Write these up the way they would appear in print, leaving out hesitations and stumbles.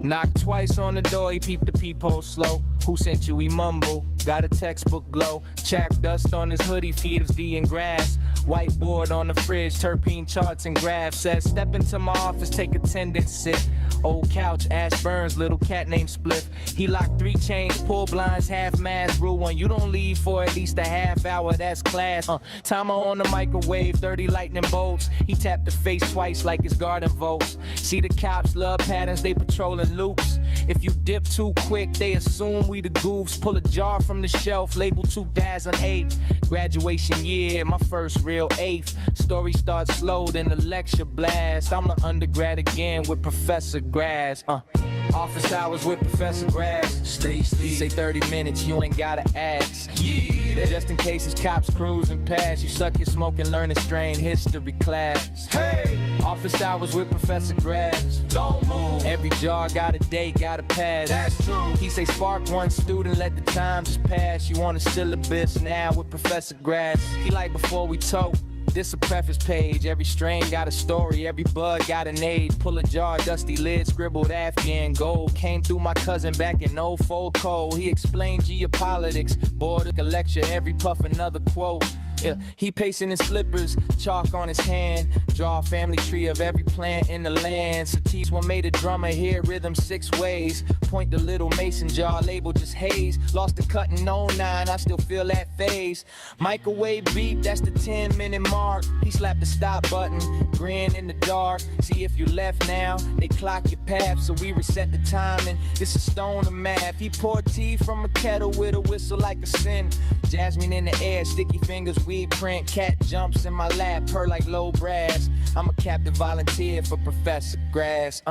Knock twice on the door, he peeped the peephole slow. Who sent you? He mumble. Got a textbook glow. Chaff dust on his hoodie, feeds D and grass. Whiteboard on the fridge, terpene charts and graphs. Says, step into my office, take attendance, sit. Old couch, Ash Burns, little cat named Spliff. He locked 3 chains, pull blinds, half mask. Rule 1, you don't leave for at least a half hour, that's class. Timer on the microwave, 30 lightning bolts. He tapped the face twice like his garden votes. See the cops love patterns, they patrolling loops. If you dip too quick, they assume we the goofs. Pull a jar from the shelf, label 2008. Graduation year, my first real eighth. Story starts slow, then the lecture blast. I'm an undergrad again with Professor Grass. Office hours with Professor Grass. Stay sleep. Say 30 minutes, you ain't gotta ask. Yeah. Just in case his cops cruising past, you suck your smoke and learn a strain history class. Hey! Office hours with Professor Grass. Don't move. Every jar got a date, got a pass. That's true. He say spark one student, let the time just pass. You on a syllabus now with Professor Grass. He like before we talk. This a preface page, every strain got a story, every bud got an age. Pull a jar, dusty lid, scribbled Afghan gold. Came through my cousin back in 04 cold. He explained geopolitics, bored a lecture, every puff another quote. Yeah, he pacing his slippers, chalk on his hand. Draw a family tree of every plant in the land. Satis one made a drummer hear rhythm 6 ways. Point the little mason jar, label just haze. Lost the cut in 09, I still feel that phase. Microwave beep, that's the 10-minute mark. He slapped the stop button, grin in the dark. See if you left now, they clock your path. So we reset the timing, this is stone of math. He poured tea from a kettle with a whistle like a sin. Jasmine in the air, sticky fingers, weed print. Cat jumps in my lap, purr like low brass. I'm a captive volunteer for Professor Grass.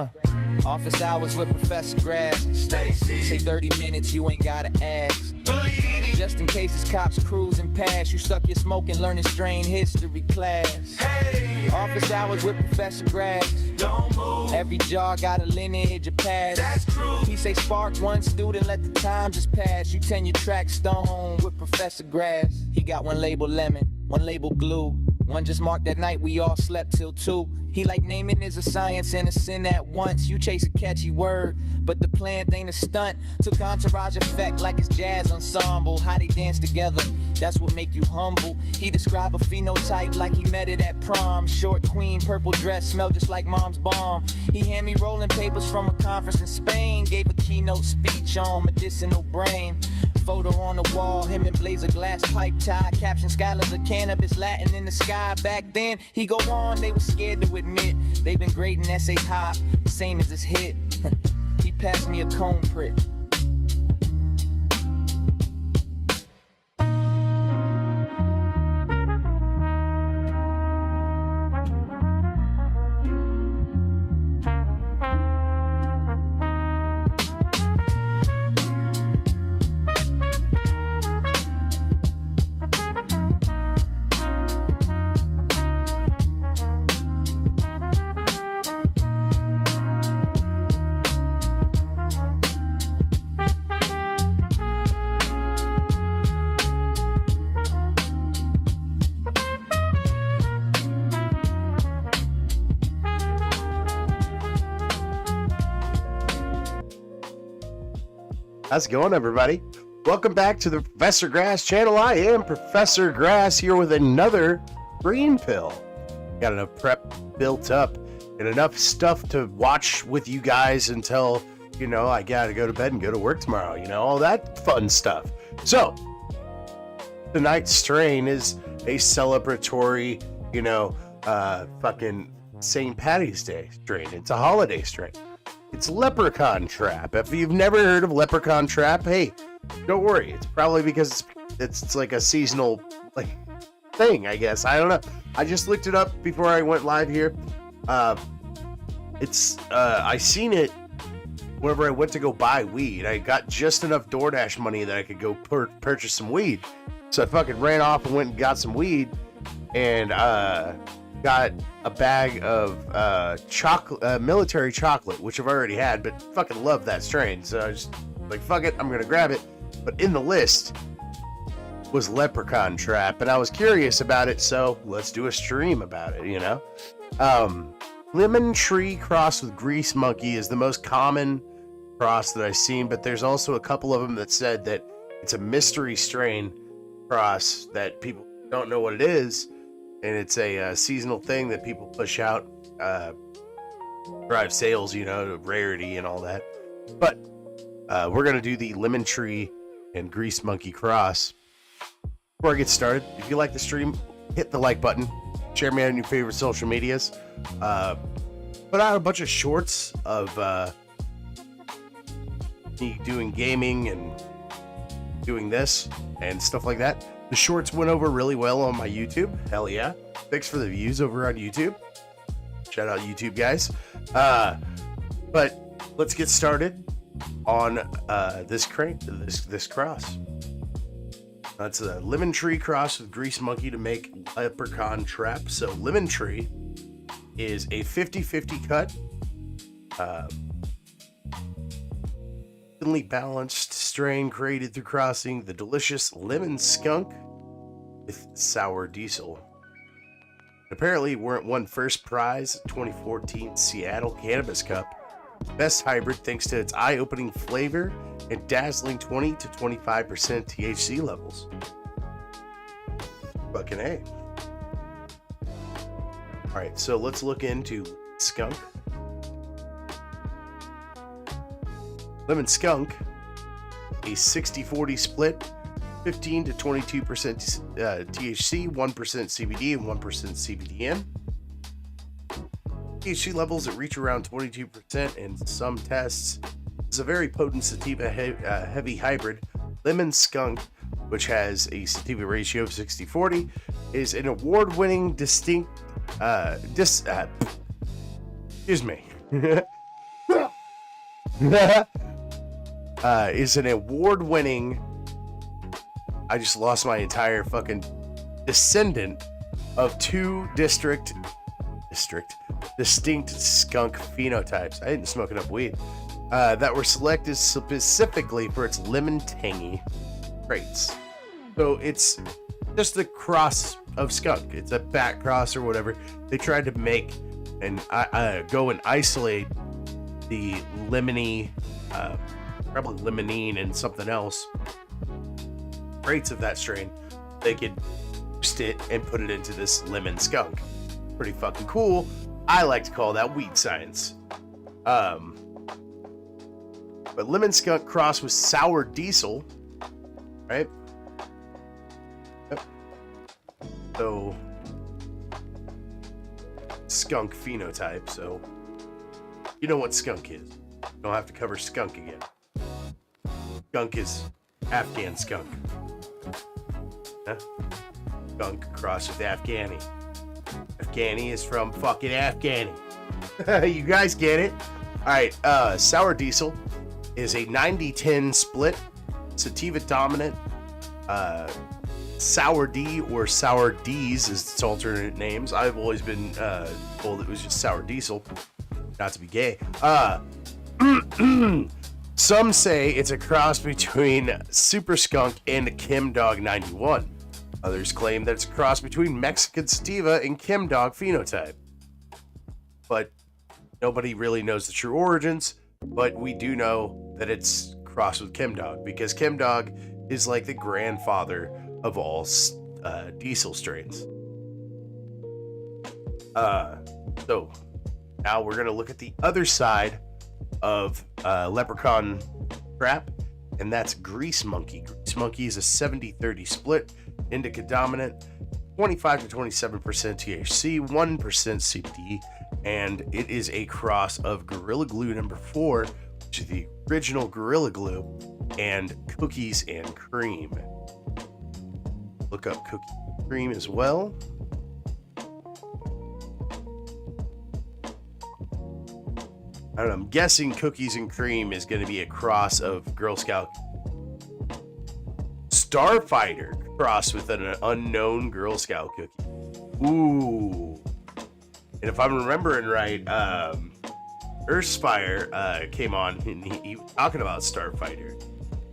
Office hours with Professor Grass. Say 30 minutes, you ain't gotta ask. Just in case his cops cruising past, you suck your smoke and learn a strain history class. Hey! Office hours with Professor Grass. Don't move. Every jar got a lineage of past. That's true. He say spark one student, let the time just pass. You tenure track stone with Professor Grass. He got one label lemon, one label glue. One just marked that night we all slept till 2. He like naming is a science and a sin at once. You chase a catchy word, but the plant ain't a stunt. Took entourage effect like it's jazz ensemble. How they dance together, that's what make you humble. He describe a phenotype like he met it at prom. Short queen, purple dress, smell just like mom's bomb. He hand me rolling papers from a conference in Spain. Gave a keynote speech on medicinal brain. Photo on the wall, him and Blazer glass pipe tie. Caption Skylers of cannabis, Latin in the sky. Back then, he go on, they were scared to admit. They been grading essays high, same as his hit. He passed me a cone prick. How's it going, everybody? Welcome back to the Professor Grass channel. I am Professor Grass here with another green pill. Got enough prep built up and enough stuff to watch with you guys until, you know, I gotta go to bed and go to work tomorrow, you know, all that fun stuff. So, tonight's strain is a celebratory, you know, fucking St. Patty's Day strain. It's a holiday strain. It's Leprechaun Trap. If you've never heard of Leprechaun Trap, hey, don't worry. It's probably because it's like a seasonal like thing, I guess. I don't know. I just looked it up before I went live here. I seen it whenever I went to go buy weed. I got just enough DoorDash money that I could go purchase some weed. So I fucking ran off and went and got some weed and got a bag of military chocolate, which I've already had, but fucking love that strain. So I just like, fuck it, I'm gonna grab it. But in the list was Leprechaun Trap, and I was curious about it, so let's do a stream about it, you know? Lemon tree crossed with grease monkey is the most common cross that I've seen, but there's also a couple of them that said that it's a mystery strain cross that people don't know what it is, and it's a seasonal thing that people push out, drive sales, you know, to rarity and all that. But we're gonna do the lemon tree and grease monkey cross. Before I get started, if you like the stream, hit the like button, share me on your favorite social medias, put out a bunch of shorts of me doing gaming and doing this and stuff like that. The shorts went over really well on my YouTube. Hell yeah. Thanks for the views over on YouTube. Shout out YouTube guys. But let's get started on this cross. That's a lemon tree cross with grease monkey to make leprechaun trap. So lemon tree is a 50-50 cut. Evenly balanced strain created through crossing the delicious lemon skunk with sour diesel. Apparently won first prize 2014 Seattle Cannabis Cup. Best hybrid thanks to its eye-opening flavor and dazzling 20 to 25% THC levels. Fucking A. Alright, so let's look into skunk. Lemon skunk, a 60-40 split, 15 to 22% THC, 1% CBD, and 1% CBDN. THC levels that reach around 22% in some tests. This is a very potent sativa heavy hybrid. Lemon skunk, which has a sativa ratio of 60-40, is an award-winning excuse me. Is an award-winning. I just lost my entire fucking descendant of two distinct skunk phenotypes. I didn't smoke enough weed. That were selected specifically for its lemon tangy traits. So it's just a cross of skunk. It's a back cross or whatever. They tried to make and go and isolate the lemony, probably limonene and something else, traits of that strain. They could boost it and put it into this lemon skunk. Pretty fucking cool. I like to call that weed science. But lemon skunk cross with sour diesel, right? Yep. So skunk phenotype. So you know what skunk is. You don't have to cover skunk again. Skunk is Afghan skunk. Huh? Skunk crossed with Afghani. Afghani is from fucking Afghani. You guys get it? Alright, sour diesel is a 90-10 split, sativa dominant, sour D or sour D's is its alternate names. I've always been told it was just sour diesel, not to be gay. Some say it's a cross between Super Skunk and Chem Dog 91. Others claim that it's a cross between Mexican sativa and Chem Dog phenotype. But nobody really knows the true origins, but we do know that it's crossed with Chem Dog because Chem Dog is like the grandfather of all diesel strains. So now we're going to look at the other side of leprechaun trap, and that's grease monkey. Grease monkey is a 70-30 split, indica dominant, 25 to 27% THC, 1% CBD, and it is a cross of Gorilla Glue number 4, which is the original Gorilla Glue, and cookies and cream. Look up cookies and cream as well. I don't know, I'm guessing cookies and cream is going to be a cross of Girl Scout Starfighter crossed with an unknown Girl Scout cookie. Ooh. And if I'm remembering right, Earthspire came on and he was talking about Starfighter.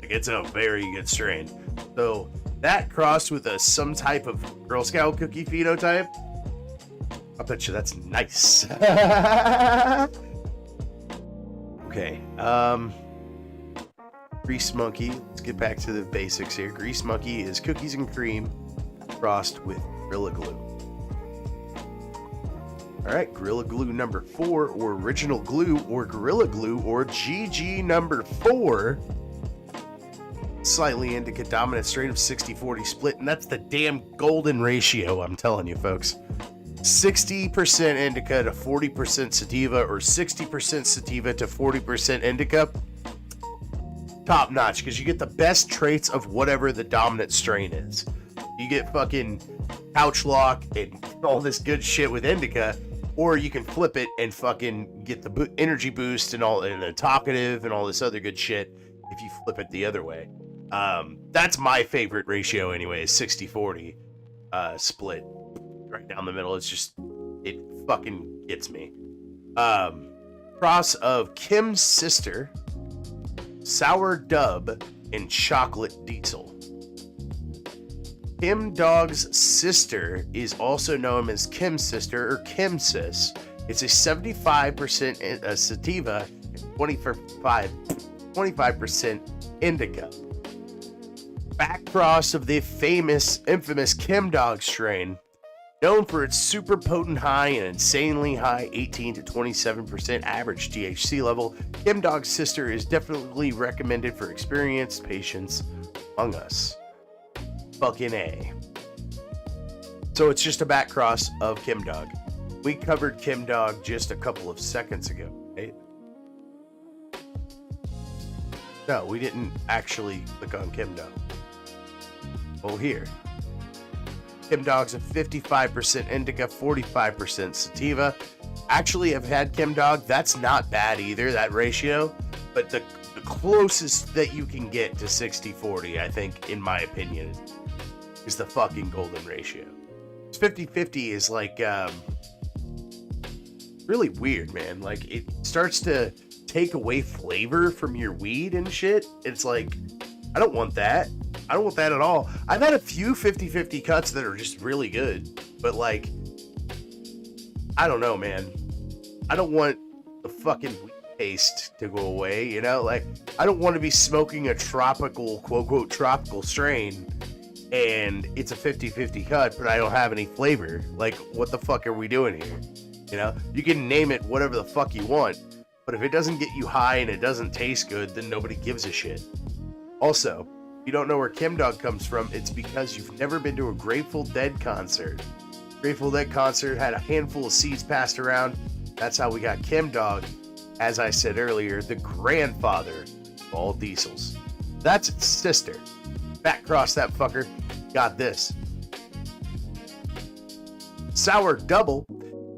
Like, it's a very good strain. So that crossed with some type of Girl Scout cookie phenotype, I bet you that's nice. Okay, Grease Monkey, let's get back to the basics here. Grease Monkey is cookies and cream crossed with Gorilla Glue. Alright, Gorilla Glue number 4, or Original Glue, or Gorilla Glue, or GG number 4. Slightly indica dominant strain of 60-40 split, and that's the damn golden ratio, I'm telling you folks. 60% indica to 40% sativa, or 60% sativa to 40% indica. Top notch, because you get the best traits of whatever the dominant strain is. You get fucking pouch lock and all this good shit with indica, or you can flip it and fucking get the energy boost and all, and the talkative and all this other good shit if you flip it the other way. That's my favorite ratio anyway, is 60-40 split right down the middle. It's just, it fucking gets me. Cross of Kim's Sister, Sour Dub, and Chocolate Diesel. Kim Dog's Sister is also known as Kim's Sister or Kim Sis. It's a 75% sativa and 25% indica. Back cross of the infamous Kim Dog strain, known for its super potent high and insanely high 18 to 27% average THC level. Kim Dog's Sister is definitely recommended for experienced patients among us. Fucking A. So it's just a back cross of Kim Dog. We covered Kim Dog just a couple of seconds ago, right? No, we didn't actually click on Kim Dog. Oh, here. Kim Dog's a 55% indica, 45% sativa. Actually, I've had Kim Dog. That's not bad either, that ratio. But the closest that you can get to 60-40, I think, in my opinion, is the fucking golden ratio. 50-50 is like, really weird, man. Like, it starts to take away flavor from your weed and shit. It's like, I don't want that. I don't want that at all. I've had a few 50-50 cuts that are just really good, but like, I don't know, man. I don't want the fucking weed taste to go away, you know? Like, I don't want to be smoking a tropical, quote-unquote, tropical strain, and it's a 50-50 cut, but I don't have any flavor. Like, what the fuck are we doing here? You know? You can name it whatever the fuck you want, but if it doesn't get you high and it doesn't taste good, then nobody gives a shit. Also, if you don't know where Kim Dog comes from, it's because you've never been to a Grateful Dead concert. Grateful Dead concert had a handful of seeds passed around. That's how we got Kim Dog. As I said earlier, the grandfather of all diesels. That's its sister. Back cross that fucker. Got this. Sour Double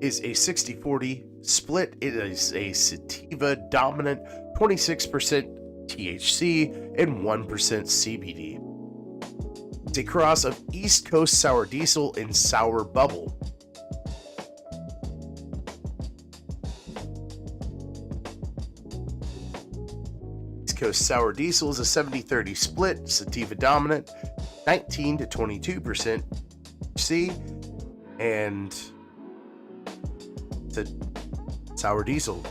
is a 60-40 split. It is a sativa dominant, 26% THC and 1% CBD. It's a cross of East Coast Sour Diesel and Sour Bubble. East Coast Sour Diesel is a 70-30 split, sativa dominant, 19 to 22% THC, and it's a sour diesel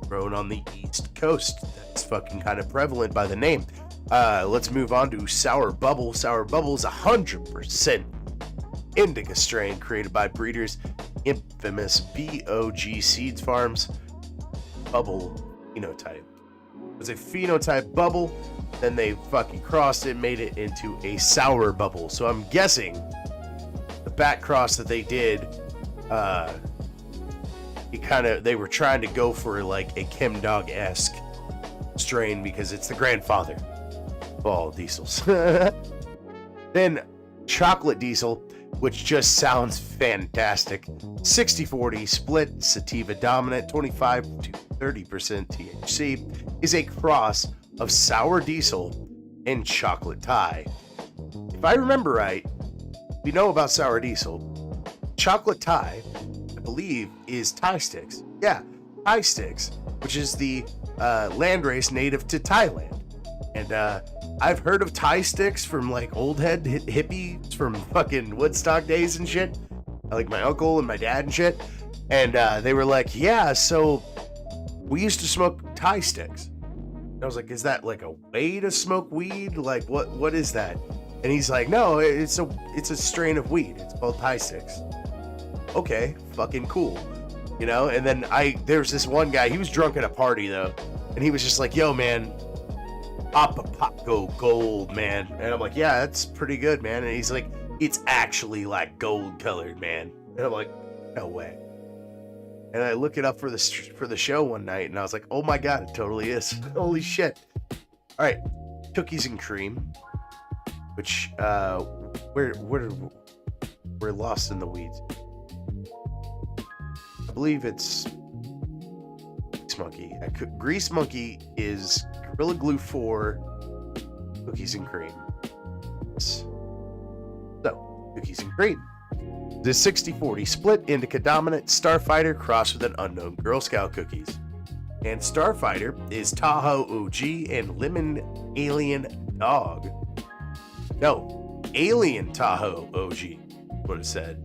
grown on the East Coast. That's fucking kind of prevalent by the name. Let's move on to Sour Bubble. Sour Bubble is 100% indica strain created by breeders infamous BOG Seeds Farms. Bubble phenotype. It was a phenotype bubble, then they fucking crossed it, made it into a sour bubble. So I'm guessing the back cross that they did, they were trying to go for like a Kim Dog-esque strain because it's the grandfather of all diesels. Then Chocolate Diesel, which just sounds fantastic. 60-40 split, sativa dominant, 25 to 30% THC, is a cross of Sour Diesel and Chocolate Thai. If I remember right, we know about Sour Diesel. Chocolate Thai, I believe, is Thai sticks. Yeah, Thai sticks, which is the landrace native to Thailand. And I've heard of Thai sticks from like old head hippies from fucking Woodstock days and shit. Like my uncle and my dad and shit. And they were like, yeah, so we used to smoke Thai sticks. I was like, is that like a way to smoke weed? Like, what is that? And he's like, no, it's a strain of weed. It's called Thai sticks. Okay, fucking cool. You know, and then there's this one guy, he was drunk at a party though, and he was just like, yo man, pop go gold, man. And I'm like, yeah, that's pretty good, man. And he's like, it's actually like gold colored, man. And I'm like, no way. And I look it up for the show one night, and I was like, oh my god, it totally is. Holy shit. All right, cookies and cream, which we're lost in the weeds. I believe it's Grease Monkey. Grease Monkey is Gorilla Glue 4, cookies and cream. So, cookies and cream. The 60-40 split indica dominant Starfighter crossed with an unknown Girl Scout cookies. And Starfighter is Tahoe OG and Lemon Alien Dog. No, Alien Tahoe OG, what it said.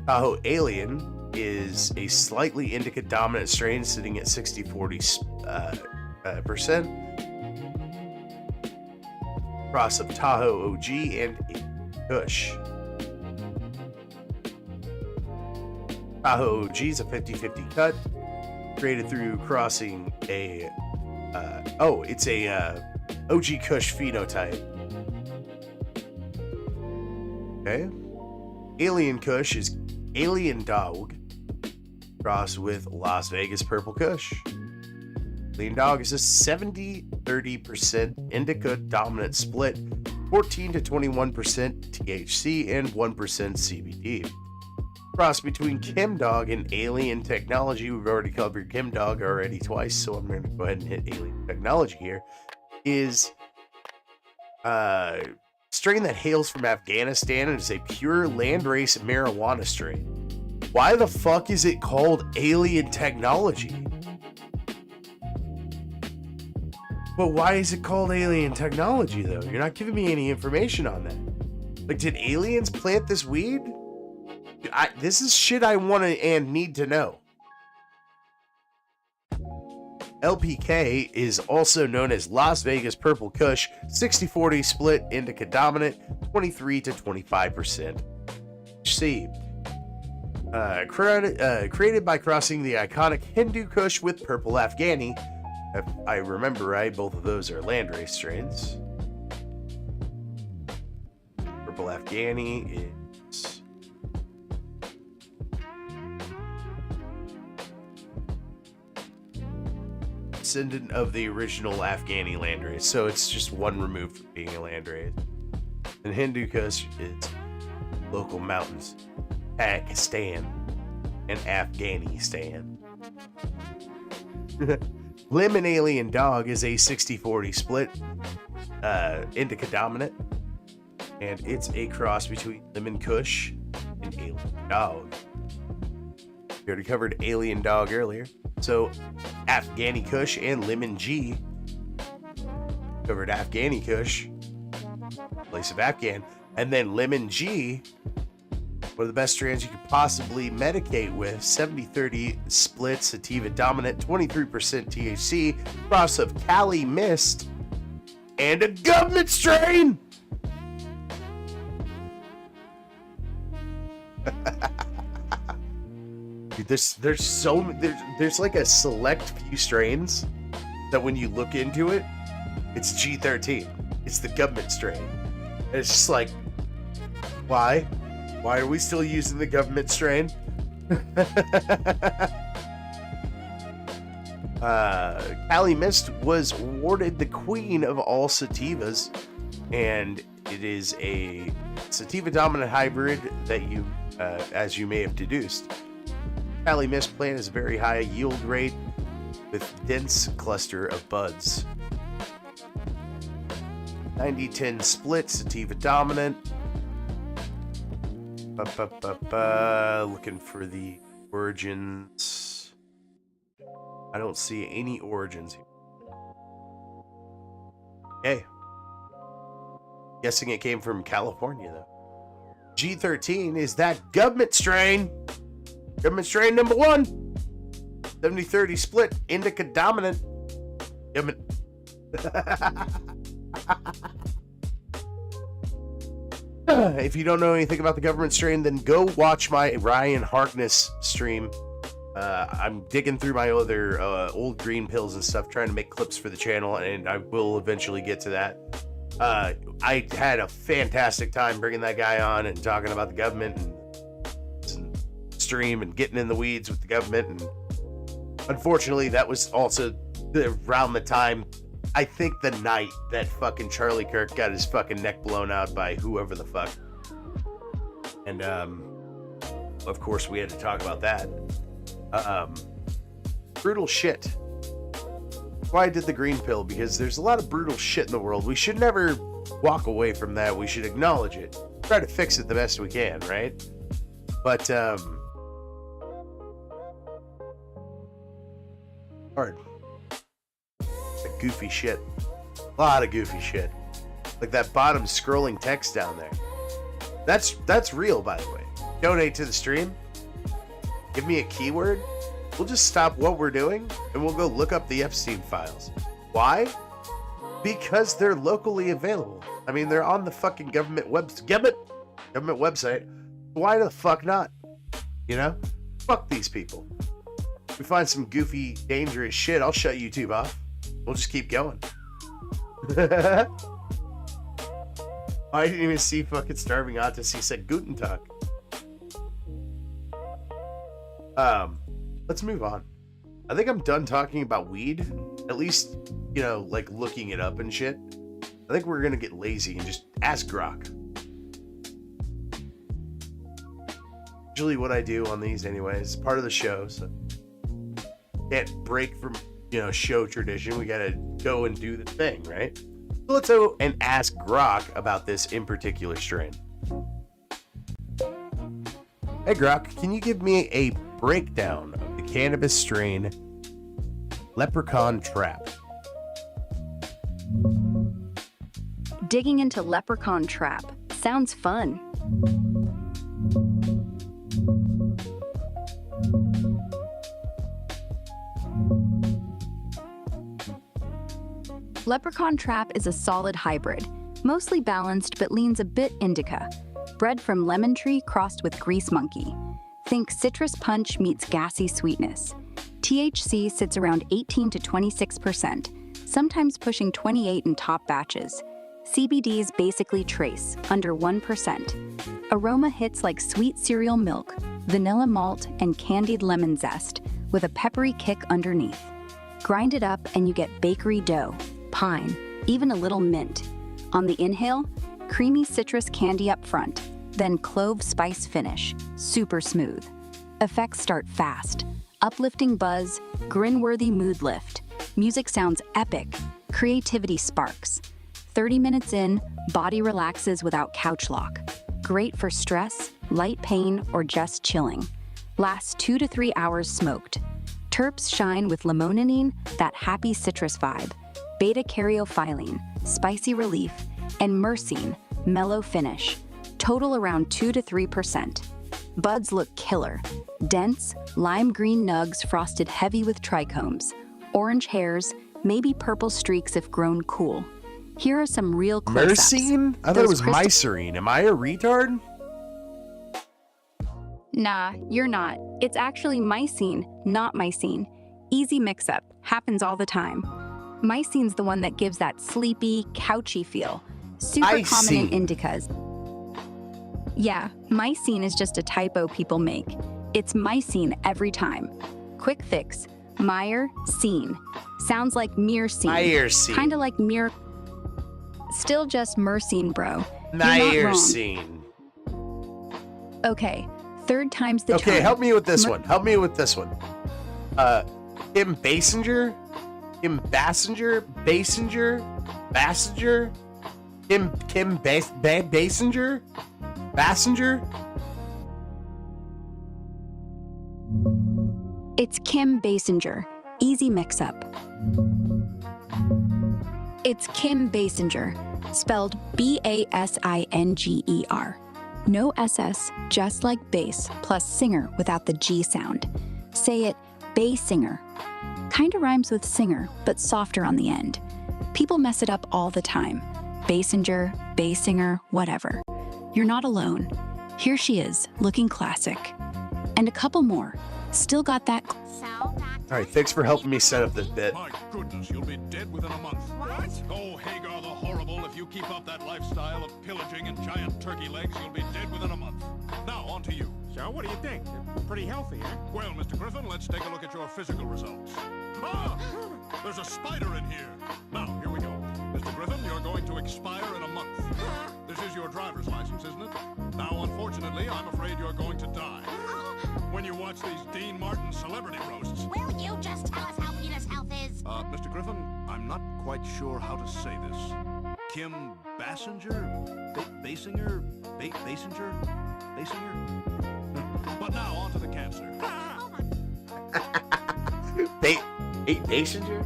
Tahoe Alien is a slightly indica dominant strain sitting at 60-40 percent. Cross of Tahoe OG and Kush. Tahoe OG is a 50-50 cut, created through crossing a it's a OG Kush phenotype. Okay. Alien Kush is Alien Dog crossed with Las Vegas Purple Kush. Alien Dog is a 70-30% indica dominant split, 14 to 21% THC and 1% CBD. Cross between Chem Dog and Alien Technology. We've already covered Chem Dog already twice, so I'm going to go ahead and hit Alien Technology here. Is strain that hails from Afghanistan and is a pure landrace marijuana strain. Why the fuck is it called Alien Technology? But why is it called Alien Technology though? You're not giving me any information on that. Like, did aliens plant this weed? This is shit I want to and need to know. LPK is also known as Las Vegas Purple Kush, 60-40 split indica dominant, 23 to 25% THC. Created by crossing the iconic Hindu Kush with Purple Afghani. If I remember right, both of those are landrace strains. Purple Afghani is descendant of the original Afghani landrace, so it's just one removed from being a landrace. And Hindu Kush is local mountains, Pakistan and Afghanistan. Lemon Alien Dog is a 60-40 split indica dominant, and it's a cross between Lemon Kush and Alien Dog. We already covered Alien Dog earlier, so Afghani Kush and Lemon G. Covered Afghani Kush, place of Afghan, and then Lemon G, one of the best strands you could possibly medicate with. 70-30 split sativa dominant, 23% THC, cross of Cali Mist, and a government strain. Dude, there's like a select few strains that when you look into it, it's G13. It's the government strain. And it's just like, why? Why are we still using the government strain? Cali Mist was awarded the queen of all sativas, and it is a sativa dominant hybrid that you, as you may have deduced. Cali Mist plant is a very high yield rate with dense cluster of buds. 90-10 split sativa dominant. Looking for the origins. I don't see any origins here. Okay. Guessing it came from California though. G13 is that government strain. Government strain number 1. 70-30 split indica dominant. Yep. If you don't know anything about the government strain, then go watch my Ryan Harkness stream. I'm digging through my other old green pills and stuff, trying to make clips for the channel, and I will eventually get to that. I had a fantastic time bringing that guy on and talking about the government and stream and getting in the weeds with the government. And unfortunately, that was also around the time, I think the night that fucking Charlie Kirk got his fucking neck blown out by whoever the fuck. And, of course, we had to talk about that. Brutal shit. Why I did the green pill, because there's a lot of brutal shit in the world. We should never walk away from that. We should acknowledge it. Try to fix it the best we can, right? But, hard. Like goofy shit. A lot of goofy shit. Like that bottom scrolling text down there. That's real, by the way. Donate to the stream. Give me a keyword. We'll just stop what we're doing and we'll go look up the Epstein files. Why? Because they're locally available. I mean, they're on the fucking government website. Why the fuck not? You know? Fuck these people. If we find some goofy, dangerous shit, I'll shut YouTube off. We'll just keep going. I didn't even see fucking Starving Artist. He said Guten Tag. Let's move on. I think I'm done talking about weed. At least, you know, like looking it up and shit. I think we're gonna get lazy and just ask Grok. Usually what I do on these anyways, part of the show, so can't break from, you know, show tradition. We gotta go and do the thing, right? So let's go and ask Grok about this in particular strain. Hey Grok, can you give me a breakdown of the cannabis strain Leprechaun Trap? Digging into Leprechaun Trap sounds fun. Leprechaun Trap is a solid hybrid, mostly balanced but leans a bit indica. Bred from lemon tree crossed with grease monkey. Think citrus punch meets gassy sweetness. THC sits around 18 to 26%, sometimes pushing 28 in top batches. CBDs basically trace, under 1%. Aroma hits like sweet cereal milk, vanilla malt, and candied lemon zest, with a peppery kick underneath. Grind it up and you get bakery dough, pine, even a little mint. On the inhale, creamy citrus candy up front, then clove spice finish, super smooth. Effects start fast, uplifting buzz, grin-worthy mood lift. Music sounds epic, creativity sparks. 30 minutes in, body relaxes without couch lock. Great for stress, light pain, or just chilling. Lasts 2 to 3 hours smoked. Terps shine with limonene, that happy citrus vibe. Beta-caryophyllene, spicy relief, and myrcene, mellow finish. Total around 2 to 3%. Buds look killer. Dense, lime green nugs frosted heavy with trichomes. Orange hairs, maybe purple streaks if grown cool. Here are some real close-ups. Myrcene? I thought it was mycerine. Am I a retard? Nah, you're not. It's actually mycene, not mycene. Easy mix-up. Happens all the time. Mycene's the one that gives that sleepy, couchy feel. Super common in indicas. Yeah, mycene is just a typo people make. It's mycene every time. Quick fix. Meyer-cene. Sounds like myrcene. Myercene. Kinda like Still just myrcene, bro. Myercene. Okay, third time's the charm. Okay, help me with this one. Help me with this one. Kim Basinger? Kim Bassinger? Basinger? Bassinger? Kim Basinger? Bassinger? It's Kim Basinger. Easy mix-up. It's Kim Basinger, spelled B-A-S-I-N-G-E-R. No SS, just like bass, plus singer without the G sound. Say it, Basinger. Kinda rhymes with singer, but softer on the end. People mess it up all the time. Bassinger, bassinger, whatever. You're not alone. Here she is, looking classic. And a couple more. Still got that. All right, thanks for helping me set up this bit. My goodness, you'll be dead within a month. What? Oh, Hagar the Horrible, if you keep up that lifestyle of pillaging and giant turkey legs, you'll be dead within a month. Now, on to you. So, what do you think? They're pretty healthy, huh? Well, Mr. Griffin, let's take a look at your physical results. Ah! There's a spider in here. Now, here we go. Mr. Griffin, you're going to expire in a month. This is your driver's license, isn't it? Now, unfortunately, I'm afraid you're going to die. When you watch these Dean Martin celebrity roasts. Will you just tell us how Peter's health is? Mr. Griffin, I'm not quite sure how to say this. Kim Bassinger? Basinger? Basinger? Basinger? But now, on to the cancer. Bassinger?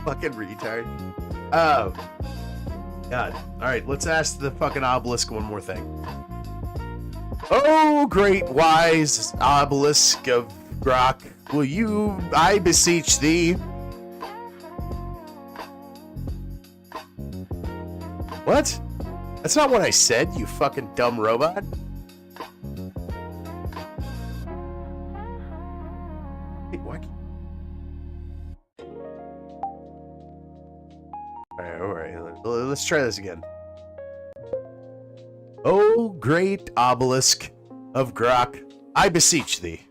Fucking retard. Oh. God. Alright, let's ask the fucking obelisk one more thing. Oh, great wise obelisk of Grok, will you, I beseech thee. What? That's not what I said, you fucking dumb robot. Wait, what? Alright, let's try this again. O great obelisk of Grok, I beseech thee.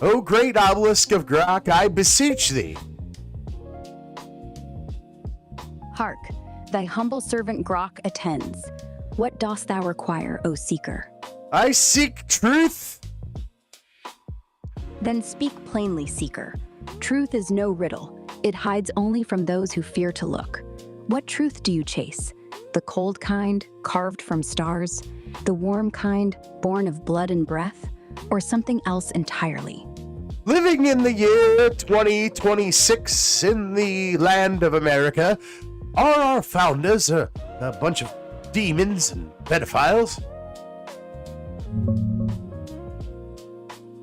O great obelisk of Grok, I beseech thee. Hark, thy humble servant Grok attends. What dost thou require, O seeker? I seek truth. Then speak plainly, seeker. Truth is no riddle. It hides only from those who fear to look. What truth do you chase? The cold kind, carved from stars? The warm kind, born of blood and breath? Or something else entirely? Living in the year 2026 in the land of America, are our founders a bunch of demons and pedophiles?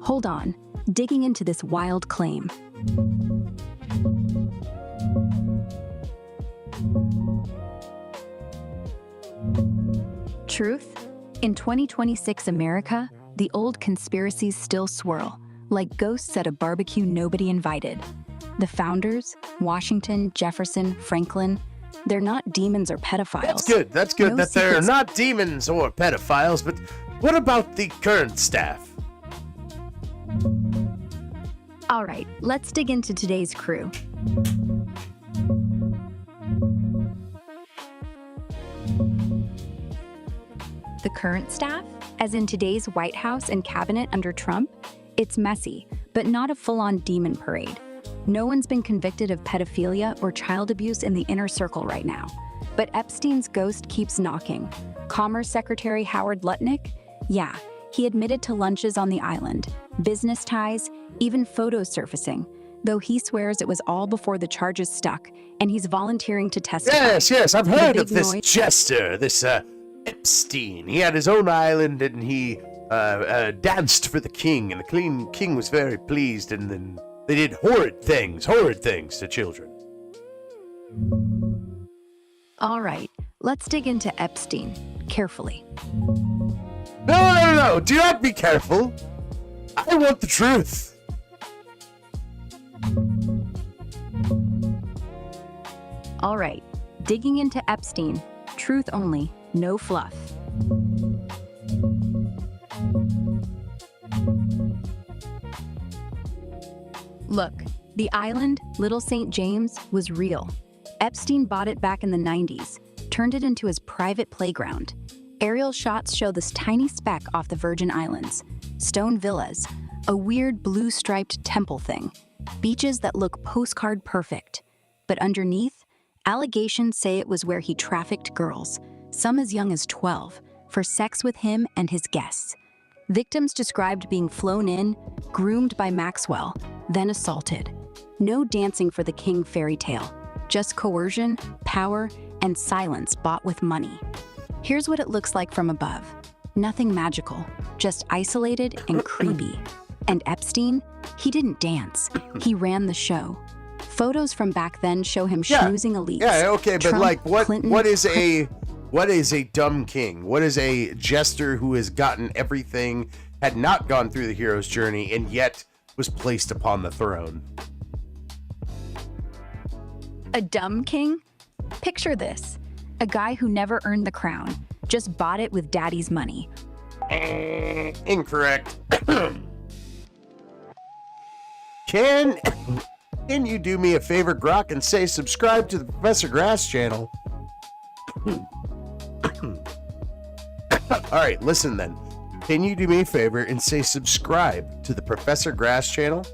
Hold on, digging into this wild claim. Truth? In 2026 America, the old conspiracies still swirl, like ghosts at a barbecue nobody invited. The founders, Washington, Jefferson, Franklin, they're not demons or pedophiles. That's good No that they're secrets. not demons or pedophiles, but what about the current staff? All right, let's dig into today's crew. The current staff, as in today's White House and cabinet under Trump, it's messy, but not a full-on demon parade. No one's been convicted of pedophilia or child abuse in the inner circle right now. But Epstein's ghost keeps knocking. Commerce Secretary Howard Lutnick? Yeah, he admitted to lunches on the island, business ties, even photos surfacing, though he swears it was all before the charges stuck, and he's volunteering to testify. Yes, I've The heard big of this noise- jester, this Epstein. He had his own island and he danced for the king, and the king was very pleased, and then they did horrid things to children. All right, let's dig into Epstein, carefully. No, do not be careful. I want the truth. All right, digging into Epstein, truth only, no fluff. Look, the island, Little St. James, was real. Epstein bought it back in the 90s, turned it into his private playground. Aerial shots show this tiny speck off the Virgin Islands. Stone villas, a weird blue-striped temple thing. Beaches that look postcard perfect. But underneath, allegations say it was where he trafficked girls, some as young as 12, for sex with him and his guests. Victims described being flown in, groomed by Maxwell, then assaulted. No dancing for the king fairy tale, just coercion, power, and silence bought with money. Here's what it looks like from above. Nothing magical, just isolated and creepy. And Epstein, he didn't dance. He ran the show. Photos from back then show him schmoozing elites. Yeah, okay, but Trump, like Clinton, what is a dumb king? What is a jester who has gotten everything, had not gone through the hero's journey, and yet was placed upon the throne? A dumb king? Picture this. A guy who never earned the crown, just bought it with daddy's money. Incorrect. Can you do me a favor, Grok, and say subscribe to the Professor Grass channel? Alright, listen then. Can you do me a favor and say subscribe to the Professor Grass channel?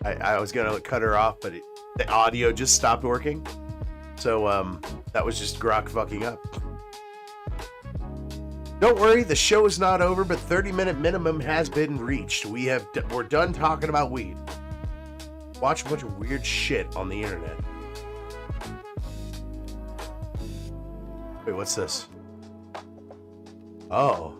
I was gonna cut her off, but the audio just stopped working. So that was just Grok fucking up. Don't worry, the show is not over, but 30-minute minimum has been reached. We're done talking about weed. Watch a bunch of weird shit on the internet. Wait, what's this? Oh.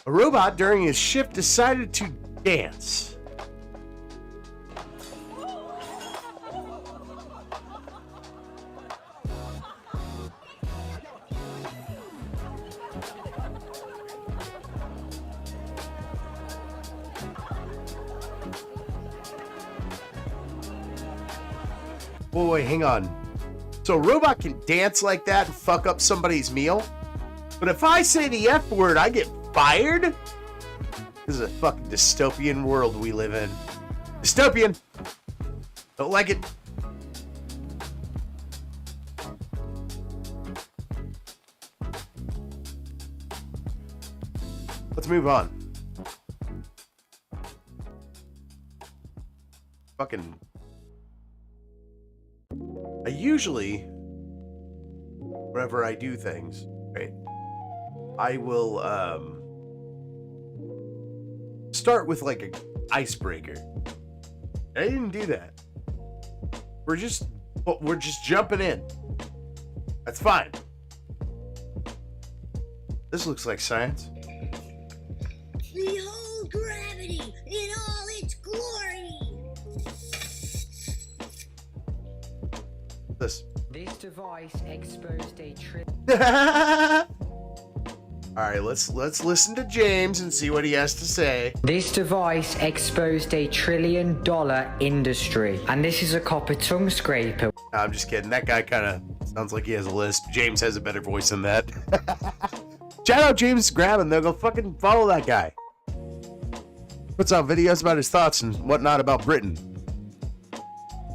A robot during his shift decided to dance. Boy, hang on. So a robot can dance like that and fuck up somebody's meal? But if I say the F word, I get fired? This is a fucking dystopian world we live in. Dystopian! Don't like it. Let's move on. Fucking... I usually, whenever I do things, right, I will start with like an icebreaker. I didn't do that. We're just jumping in. That's fine. This looks like science. Behold gravity in all its glory. This device exposed a All right, let's listen to James and see what he has to say. This device exposed a $1 trillion industry, and this is a copper tongue scraper. I'm just kidding. That guy kind of sounds like he has a lisp. James has a better voice than that. Shout out James Grabbin, though. Go fucking follow that guy. Puts out videos about his thoughts and whatnot about Britain.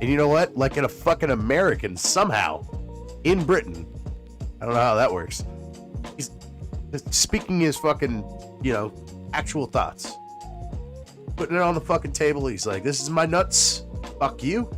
And you know what? Like in a fucking American, somehow, in Britain. I don't know how that works. He's speaking his fucking, actual thoughts. Putting it on the fucking table. He's like, this is my nuts. Fuck you.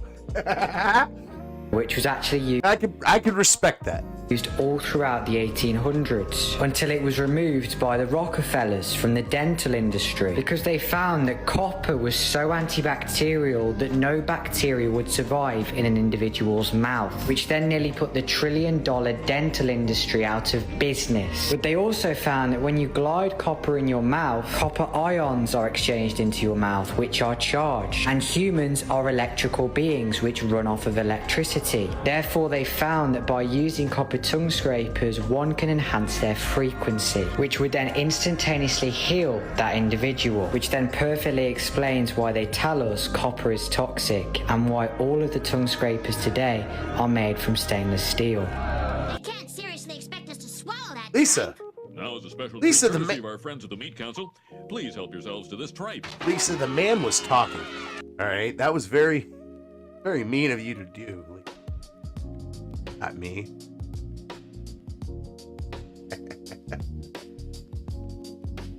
Which was actually used. I could respect that. Used all throughout the 1800s until it was removed by the Rockefellers from the dental industry because they found that copper was so antibacterial that no bacteria would survive in an individual's mouth, which then nearly put the $1 trillion dental industry out of business. But they also found that when you glide copper in your mouth, copper ions are exchanged into your mouth, which are charged, and humans are electrical beings which run off of electricity. Therefore, they found that by using copper tongue scrapers, one can enhance their frequency, which would then instantaneously heal that individual, which then perfectly explains why they tell us copper is toxic and why all of the tongue scrapers today are made from stainless steel. You can't seriously expect us to swallow that. Lisa. Now, as a special Lisa, courtesy of our friends at the Meat Council, please help yourselves to this tripe. Lisa, the man was talking. All right, that was very, very mean of you to do. Not me.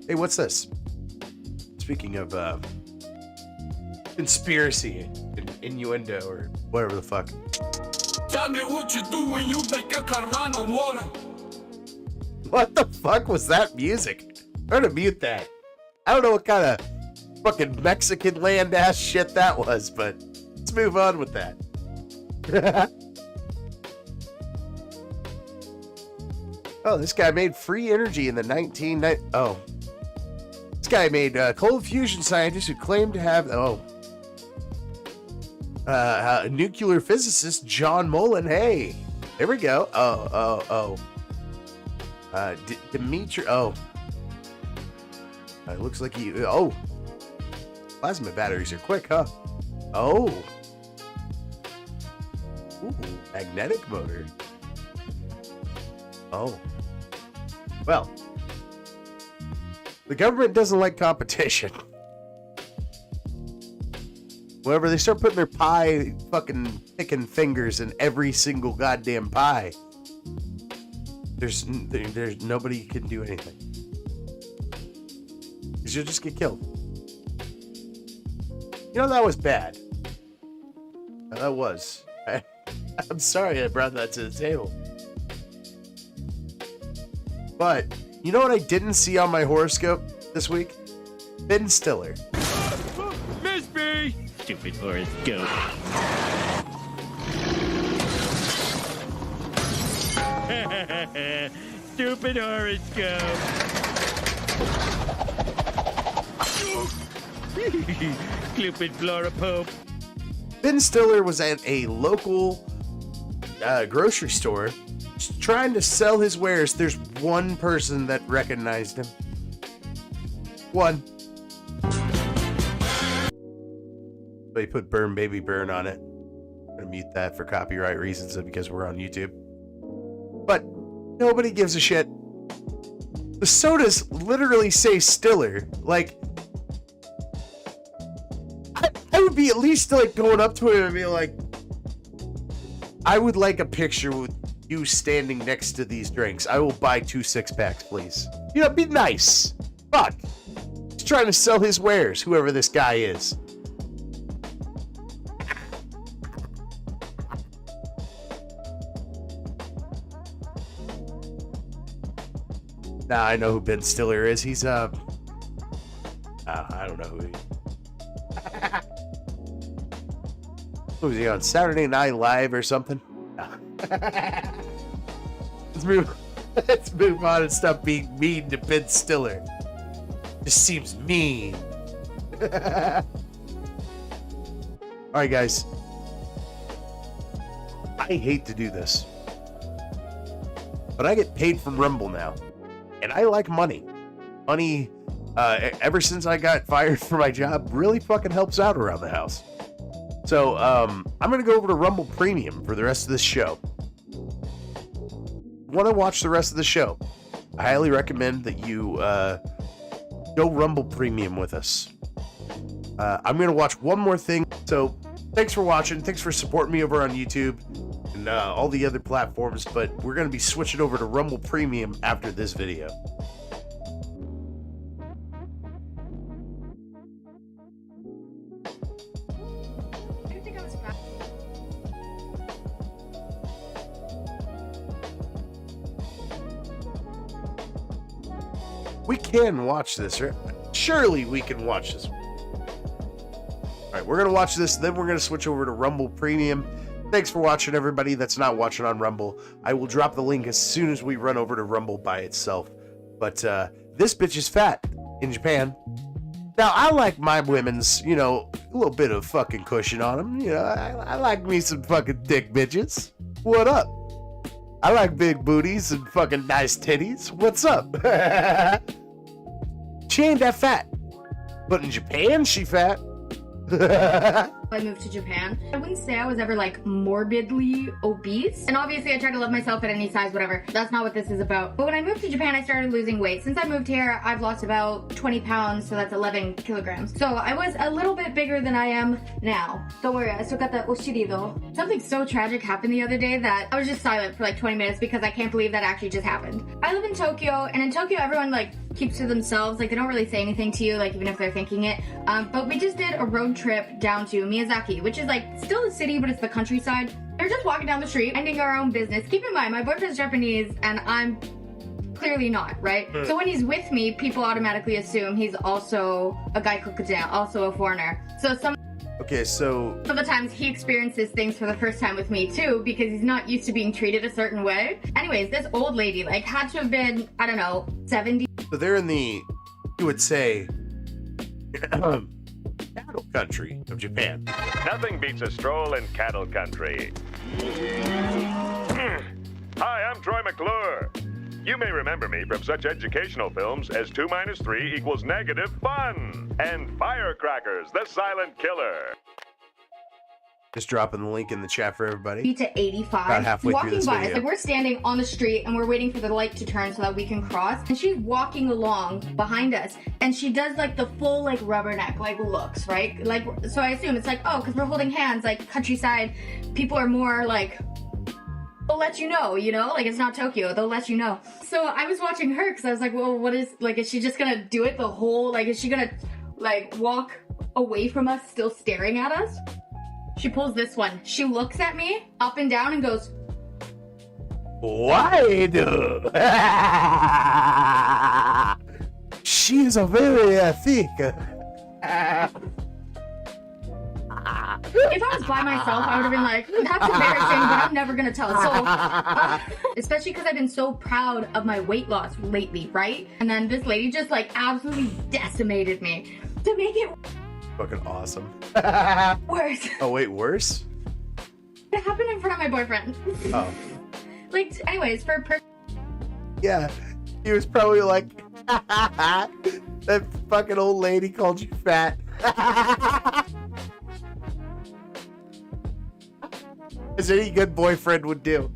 Hey, what's this? Speaking of conspiracy, innuendo, or whatever the fuck. Tell me what you do when you make a Carvana water. What the fuck was that music? Try to mute that. I don't know what kind of fucking Mexican land ass shit that was, but let's move on with that. Oh, this guy made free energy in the 1990s. Oh. This guy made cold fusion scientist who claimed to have... nuclear physicist John Mullen. Hey, there we go. Dimitri. It looks like he. Oh, plasma batteries are quick, huh? Oh. Ooh, magnetic motor. Oh. Well, the government doesn't like competition. Whenever they start putting their pie fucking picking fingers in every single goddamn pie, there's nobody can do anything. Because you'll just get killed. You know, that was bad. That was. I'm sorry I brought that to the table. But, you know what I didn't see on my horoscope this week? Ben Stiller. Miss me! Stupid horoscope. Stupid horoscope. Stupid Flora Pope. Ben Stiller was at a local grocery store trying to sell his wares. There's one person that recognized him. One. But he put Burn Baby Burn on it. I'm gonna mute that for copyright reasons because we're on YouTube. But nobody gives a shit. The sodas literally say Stiller. Like, I would be at least like going up to him and be like, I would like a picture with you standing next to these drinks. I will buy 2 6-packs, please. You know, be nice. Fuck. He's trying to sell his wares, whoever this guy is. Now I know who Ben Stiller is. He's I don't know who he. Who was he on Saturday Night Live or something? No. Let's move on and stop being mean to Ben Stiller. Just seems mean. All right, guys. I hate to do this, but I get paid from Rumble now. And I like money. Money, ever since I got fired from my job, really fucking helps out around the house. So, I'm going to go over to Rumble Premium for the rest of this show. Want to watch the rest of the show? I highly recommend that you go Rumble Premium with us. I'm going to watch one more thing. So, thanks for watching. Thanks for supporting me over on YouTube and all the other platforms, but we're going to be switching over to Rumble Premium after this video. We can watch this, right? Surely we can watch this. All right, we're going to watch this, then we're going to switch over to Rumble Premium. Thanks for watching, everybody that's not watching on Rumble. I will drop the link as soon as we run over to Rumble by itself. But this bitch is fat in Japan. Now, I like my women's, you know, a little bit of fucking cushion on them. You know, I like me some fucking thick bitches. What up? I like big booties and fucking nice titties. What's up? She ain't that fat. But in Japan, she fat. I moved to Japan. I wouldn't say I was ever like morbidly obese. And obviously I try to love myself at any size, whatever. That's not what this is about. But when I moved to Japan, I started losing weight. Since I moved here, I've lost about 20 pounds, so that's 11 kilograms. So I was a little bit bigger than I am now. Don't worry, I still got the oshiri though. Something so tragic happened the other day that I was just silent for like 20 minutes because I can't believe that actually just happened. I live in Tokyo, and in Tokyo, everyone like keeps to themselves. Like they don't really say anything to you, like even if they're thinking it. But we just did a road trip down to Miyazaki, which is like still a city, but it's the countryside. We're just walking down the street, minding our own business. Keep in mind, my boyfriend's Japanese and I'm clearly not, right? So when he's with me, people automatically assume he's also a guy Kukajam, also a foreigner. So some Okay, so of the times he experiences things for the first time with me too, because he's not used to being treated a certain way. Anyways, this old lady, like, had to have been, I don't know, 70. so they're in the, you would say, cattle country of Japan. Nothing beats a stroll in cattle country. Hi, I'm Troy McClure. You may remember me from such educational films as 2 minus 3 equals negative fun and Firecrackers, the Silent Killer. Just dropping the link in the chat for everybody. To 85. About halfway through walking this by us, video. like we're standing on the street and we're waiting for the light to turn so that we can cross. And she's walking along behind us, and she does like the full like rubberneck like looks, right? Like, so I assume it's like, oh, because we're holding hands, like countryside, people are more like, they'll let you know, like it's not Tokyo, they'll let you know. So I was watching her because I was like, well, what is, like, is she just gonna do it the whole, like, is she gonna like walk away from us still staring at us? She pulls this one. She looks at me up and down and goes, Why do? She is a very thick. if I was by myself, I would have been like, that's embarrassing, but I'm never gonna tell. So, especially because I've been so proud of my weight loss lately, right? And then this lady just like absolutely decimated me to make it Fucking awesome. worse. Oh wait, worse? It happened in front of my boyfriend. Oh. Like, anyways, Yeah, he was probably like, that fucking old lady called you fat. As any good boyfriend would do.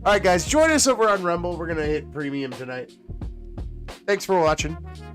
Alright guys, join us over on Rumble. We're gonna hit premium tonight. Thanks for watching.